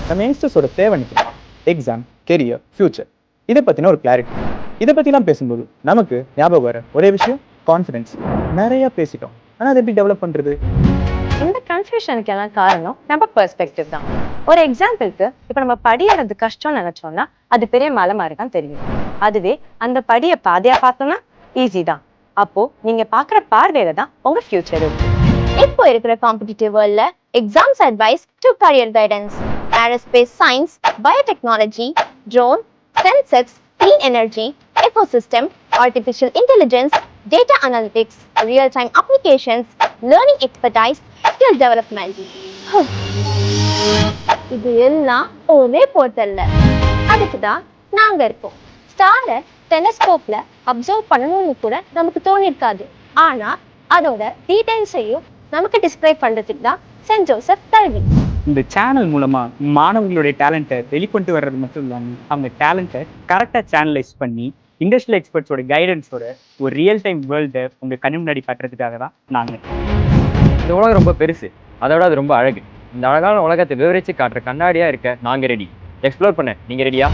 நம்ம யங்ஸ்டர்ஸோட தேவை நிற்கும் எக்ஸாம், கெரியர், ஃபியூச்சர் இதை பற்றின ஒரு கிளாரிட்டி. இதை பற்றிலாம் பேசும்போது நமக்கு ஞாபகம் வர ஒரே விஷயம் கான்ஃபிடென்ஸ். நிறைய பேசிட்டோம், ஆனால் அதை எப்படி டெவலப் பண்ணுறது? இந்த கன்ஃபியூஷனுக்கு எல்லாம் காரணம் நம்ம பெர்ஸ்பெக்டிவ் தான். ஒரு எக்ஸாம்பிளுக்கு இப்போ நம்ம படியறது கஷ்டம்னு நினைச்சோம்னா அது பெரிய மலை மாதிரி தான் தெரியும். அதுவே அந்த படியை பாதையா பார்த்தோம்னா ஈஸி தான். அப்போ நீங்க பாக்குற பார்வையில தான் உங்க ஃபியூச்சர் இருக்கு. இப்போ இருக்கிற காம்படிட்டிவ் வேர்ல்ட்ல exams advice to career guidance, aerospace science, biotechnology, drone, Sensex, clean energy, ecosystem, artificial intelligence, data analytics, real-time applications, learning expertise, skill development. இது எல்லாம் ஒரே போர்ட்டல்ல. அதுக்கு தான் நாங்க இருக்கோம். ஸ்டாரை டெலஸ்கோப்ல அப்சர்வ் பண்ணணும்னு கூட நமக்கு தோணிருக்காது. ஆனா அதோட டீடைல்ஸையும் நமக்கு டிஸ்கிரைப் பண்றதுக்கு தான் சென்ட் ஜோசப் கல்வி. இந்த சேனல் மூலமாக மாணவர்களுடைய டேலண்ட்டை வெளிக்கொண்டு வர்றது மட்டும் இல்லாமல் அவங்க டேலண்ட்டை கரெக்டாக சேனலைஸ் பண்ணி இண்டஸ்ட்ரியல் எக்ஸ்பர்ட்ஸோட கைடன்ஸோட ஒரு ரியல் டைம் வேர்ல்டை உங்கள் கண்ணு முன்னாடி காட்டுறதுக்காக தான் நாங்கள். இந்த உலகம் ரொம்ப பெருசு, அதோட அது ரொம்ப அழகு. இந்த அழகான உலகத்தை விவரித்து காட்டுற கண்ணாடியாக இருக்க நாங்கள் ரெடி. எக்ஸ்ப்ளோர் பண்ண நீங்கள் ரெடியா?